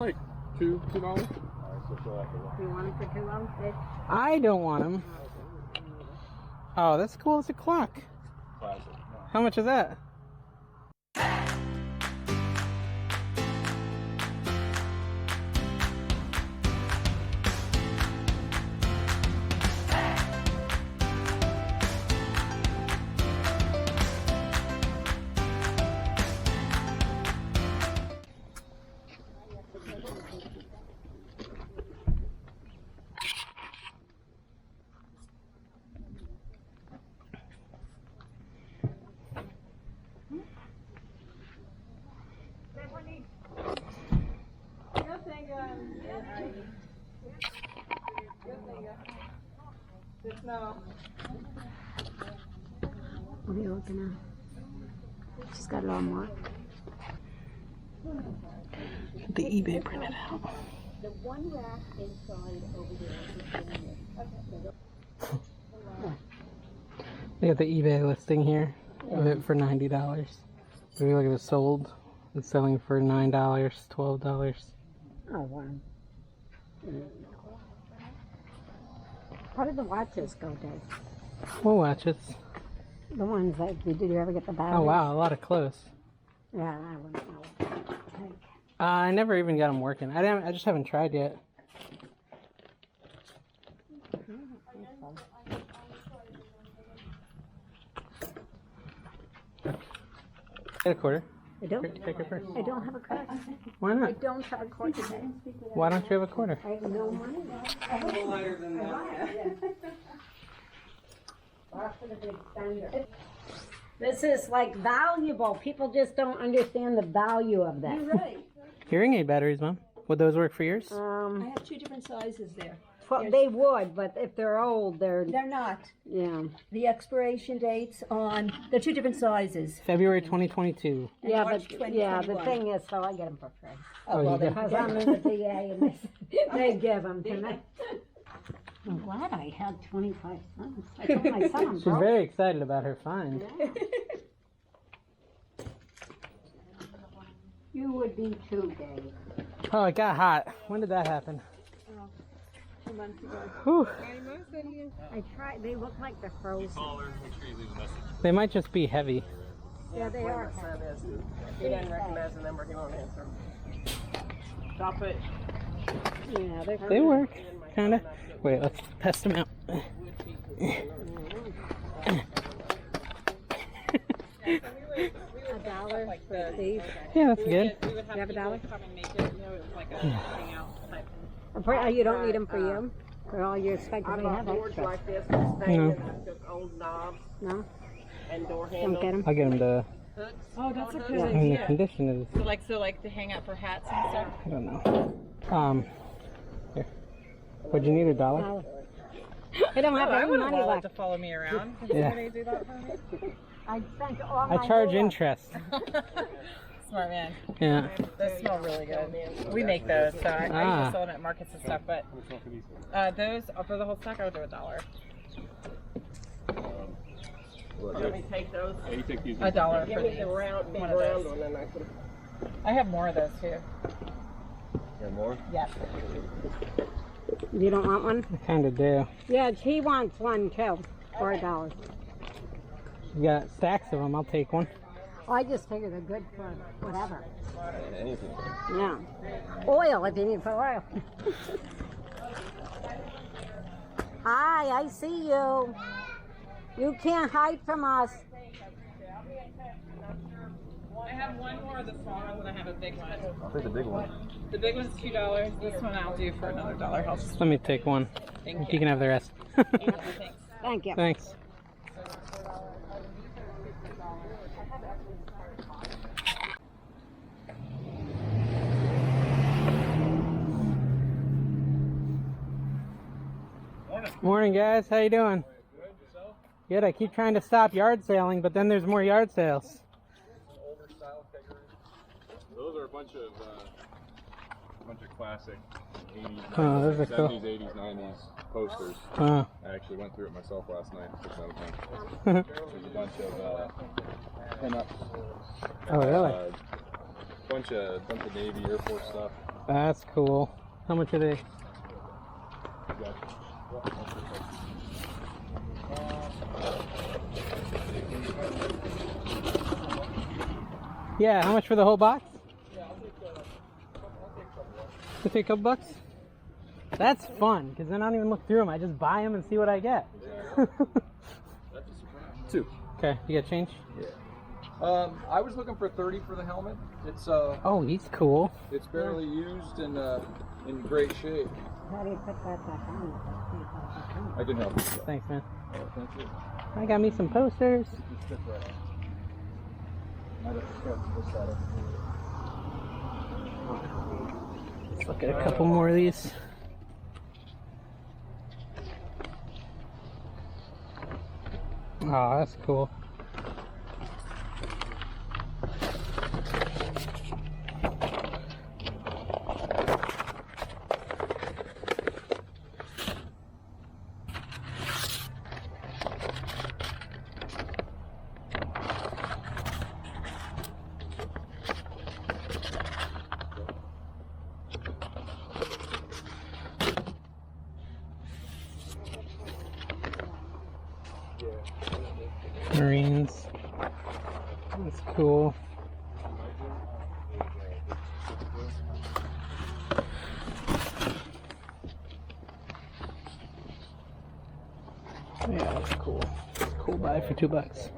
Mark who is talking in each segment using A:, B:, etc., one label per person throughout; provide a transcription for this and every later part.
A: Like $2.
B: You want them for $2?
C: I don't want them. Oh, that's cool. It's a clock.
A: Classic.
C: How much is that?
B: What are you looking at? She's got a lot more.
C: The eBay printed out.
D: The one rack inside over there.
C: They got the eBay listing here of it for $90. Maybe like it was sold. It's selling for $9, $12.
B: Oh, wow. How did the watches go, Dave?
C: What watches?
B: The ones that, did you ever get the batteries?
C: Oh wow, a lot of clothes.
B: Yeah, I wouldn't know.
C: I never even got them working. I just haven't tried yet. Get a quarter.
B: I don't.
C: Take it first.
B: I don't have a card.
C: Why
B: I
C: not?
B: don't have a card today.
C: Why don't you have a quarter?
B: I have no money.
C: A little lighter than that.
B: This is like valuable. People just don't understand the value of that.
D: You're right.
C: Hearing aid batteries, Mom. Would those work for yours?
D: I have 2 different sizes there.
B: Well, they would, but if they're old, they're
D: They're not.
B: yeah.
D: The expiration dates on, they're 2 different sizes.
C: February 2022.
D: And
B: Yeah,
D: March
B: but yeah, the
D: 2021.
B: thing is, so I get them for free
D: Oh, well,
C: you
D: then
B: because
D: forget
B: I'm
D: it.
B: in the VA and they give them to me. I'm glad I had 25 cents. I told my son I'm
C: She's
B: broke.
C: very excited about her find.
B: You would be too, Dave.
C: Oh, it got hot. When did that happen?
B: 2 months ago.
C: Whew.
B: I tried. They look like they're frozen.
C: They might just be heavy.
B: Yeah, they are.
E: He doesn't recognize the number, he won't answer. Stop it.
B: Yeah, they're.
C: They work, kinda. Wait, let's test them out.
B: $1 for these.
C: Yeah, that's good.
B: You have $1? You don't need them for you? For all your stuff,
E: I
B: they
E: bought
B: have
E: boards
B: extra.
E: like this for staining,
C: No.
E: and I took old knobs
B: No?
E: and door
B: Don't get
E: handles.
B: them?
C: I'll get them to.
F: Oh, that's a good
C: I mean, the condition is.
F: So like to hang out for hats and stuff.
C: I don't know. Here. Would you need $1?
B: I don't have
F: I
B: any
F: would
B: money
F: have
B: left.
F: to follow me around. Can
C: Yeah.
F: somebody do that for me?
B: I spent all my
C: I charge
B: gold.
C: interest.
F: Smart man.
C: Yeah.
F: Those smell really good. We make those, so I
C: Ah.
F: used to sell them at markets and stuff. But those for the whole stack, I would do $1.
E: Let me take those.
A: You take these.
F: $1
E: Give
F: for
E: me
F: these.
E: the round, big
F: One of
E: round
F: those.
E: one, and I put
F: I have more of those too.
A: And more?
F: Yes.
B: You don't want one?
C: I kinda do.
B: Yeah, he wants one too. For $1.
C: You got stacks of them. I'll take one.
B: I just figure they're good for whatever.
A: Anything.
B: Yeah. Oil if you need for oil. Hi, I see you. You can't hide from us.
F: I have one more of the small ones, and I have a big one.
A: I'll take the big one.
F: The big one's $2. This one I'll do for another $1. I'll just
C: Let me take one.
F: Thank
C: You can have the rest.
F: thanks.
B: Thank you.
C: Thanks. Morning, guys. How you doing? Good. I keep trying to stop yard sailing, but then there's more yard sales.
A: Those are a bunch of classic 80s,
C: Oh, those are cool.
A: 70s, 80s, 90s posters.
C: Oh.
A: I actually went through it myself last night. Took another time. There's a bunch of pinups.
C: Oh, really?
A: Bunch of Navy, Air Force stuff.
C: That's cool. How much are they? Yeah, how much for the whole box? You take a couple bucks? That's fun, because then I don't even look through them. I just buy them and see what I get.
A: Two.
C: Okay, you got change?
A: I was looking for 30 for the helmet. It's
C: Oh, he's cool.
A: it's barely used and in great shape.
B: How do you put that back on?
A: I can help you.
C: Thanks, man.
A: Oh, thank you.
C: I got me some posters.
A: You stick right on. Might have to stretch this side up.
C: Let's look at a couple more of these. Oh, that's cool. Marines. That's cool. Yeah, that's cool. Cool buy for $2.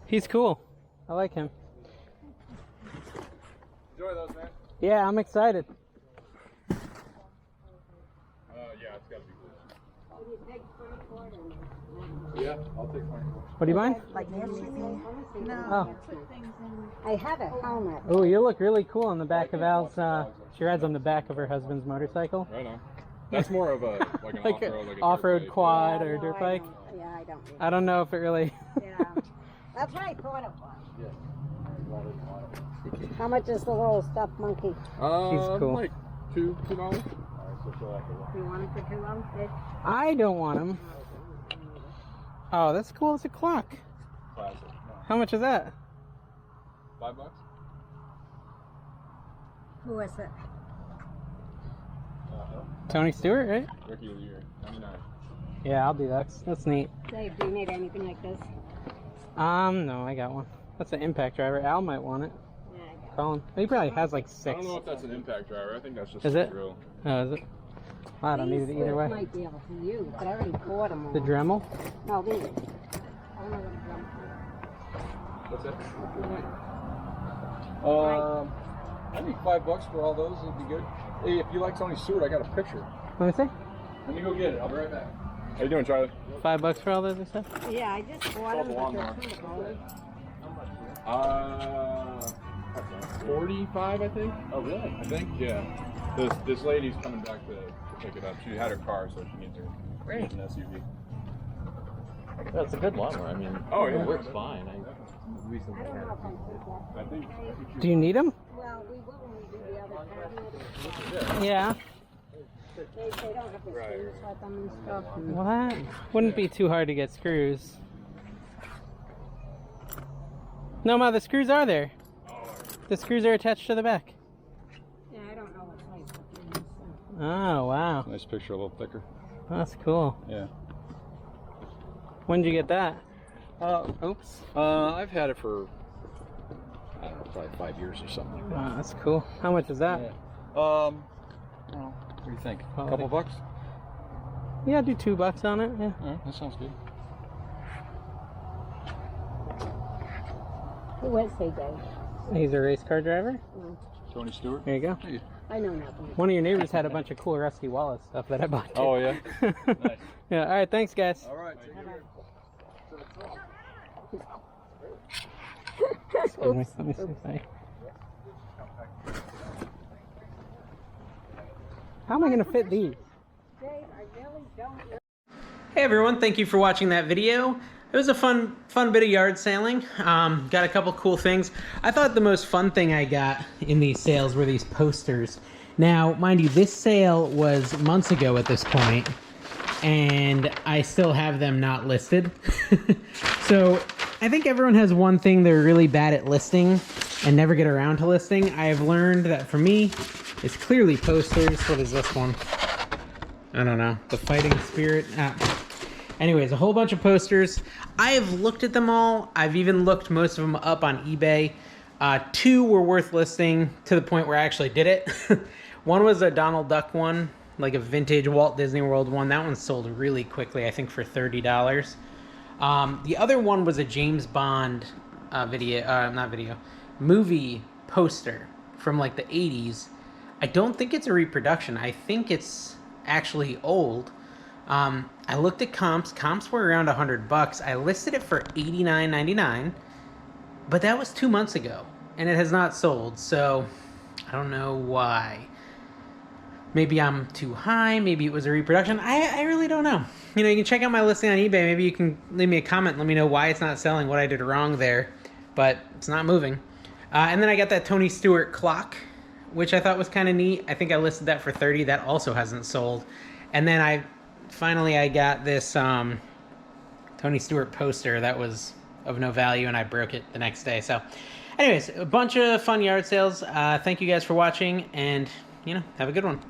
C: He's cool. I like him.
A: Enjoy those, man.
C: Yeah, I'm excited.
A: Yeah, it's gotta be good. Yeah, I'll take 24.
C: What do you mind?
B: Like Nancy? No.
C: Oh.
B: I have a helmet.
C: Oh, you look really cool on the back of Al's. She rides on the back of her husband's motorcycle.
A: Right on. That's more of a like an
C: Like
A: off-road, like a
C: off-road
A: dirt bike.
C: quad or
B: No,
C: dirt
B: I
C: bike.
B: don't. Yeah, I don't.
C: I don't know if it really.
B: Yeah. That's what I thought it was.
A: Yeah.
B: How much is the little stuffed monkey?
C: He's cool.
A: Like $2.
B: You want it for $2?
C: I don't want him. Oh, that's cool. It's a clock.
A: Classic.
C: How much is that?
A: $5?
B: Who is it?
C: Tony Stewart, right?
A: Rookie of the year, 99.
C: Yeah, I'll do that. That's neat.
B: Dave, do you need anything like this?
C: No, I got one. That's an impact driver. Al might want it.
B: Yeah, I got
C: Call him. He probably has like
A: I
C: 6.
A: don't know if that's an impact driver. I think that's just
C: Is
A: a
C: it?
A: drill.
C: Oh, is it? I don't need it either way.
B: might be able to use, but I already bought them all.
C: The Dremel?
B: No, these. I don't know what the
A: What's that? I think $5 for all those would be good. Hey, if you like Tony Stewart, I got a picture.
C: Let me see.
A: Let me go get it. I'll be right back. How you doing, Charlie?
C: $5 for all those, I said?
B: Yeah, I just bought them, but they're
A: lawnmower.
B: kind of old.
A: 45, I think.
G: Oh, really?
A: I think, yeah. This lady's coming back to pick it up. She had her car, so she needs her
G: Great.
A: an SUV.
G: That's a good lawnmower. I mean,
A: Oh, yeah.
G: it works fine. I recently
B: I don't
G: had
B: know if I take that.
A: I think.
C: Do you need them?
B: Well, we will when we do the other cabinet.
C: Yeah.
B: They don't have the screws like them and stuff.
C: Well, that wouldn't be too hard to get screws. No, Ma, the screws are there. The screws are attached to the back.
B: Yeah, I don't know what size it is.
C: Oh, wow.
A: Nice picture, a little thicker.
C: That's cool.
A: Yeah.
C: When did you get that? Oops.
A: I've had it for, I don't know, probably 5 years or something like that.
C: Wow, that's cool. How much is that?
A: Well, what do you think? A
C: Quality.
A: couple bucks?
C: Yeah, do $2 on it. Yeah.
A: All right, that sounds good.
B: Who is he, Dave?
C: He's a race car driver.
A: Tony Stewart?
C: There you go.
B: I know nothing.
C: One of your neighbors had a bunch of cool Rusty Wallace stuff that I bought. Too.
A: Oh, yeah? Nice.
C: Yeah. All right. Thanks, guys.
A: All right, take care.
C: Excuse me. Let me see. Sorry. How am I going to fit these?
B: Dave, I really don't.
C: Hey everyone, thank you for watching that video. It was a fun bit of yard sailing. Got a couple cool things. I thought the most fun thing I got in these sales were these posters. Now, mind you, this sale was months ago at this point, and I still have them not listed. So I think everyone has one thing they're really bad at listing and never get around to listing. I have learned that for me, it's clearly posters. What is this one? I don't know. The Fighting Spirit. Anyways, a whole bunch of posters. I have looked at them all. I've even looked most of them up on eBay. 2 were worth listing to the point where I actually did it. One was a Donald Duck one, like a vintage Walt Disney World one. That one sold really quickly, I think for $30. The other one was a James Bond movie poster from like the 80s. I don't think it's a reproduction. I think it's actually old. I looked at comps. Comps were around $100. I listed it for $89.99, but that was 2 months ago, and it has not sold. So I don't know why. Maybe I'm too high. Maybe it was a reproduction. I really don't know. You know, you can check out my listing on eBay. Maybe you can leave me a comment and let me know why it's not selling, what I did wrong there. But it's not moving. And then I got that Tony Stewart clock, which I thought was kind of neat. I think I listed that for $30. That also hasn't sold. And then I got this Tony Stewart poster that was of no value, and I broke it the next day. So anyways, a bunch of fun yard sales. Thank you guys for watching, and, you know, have a good one.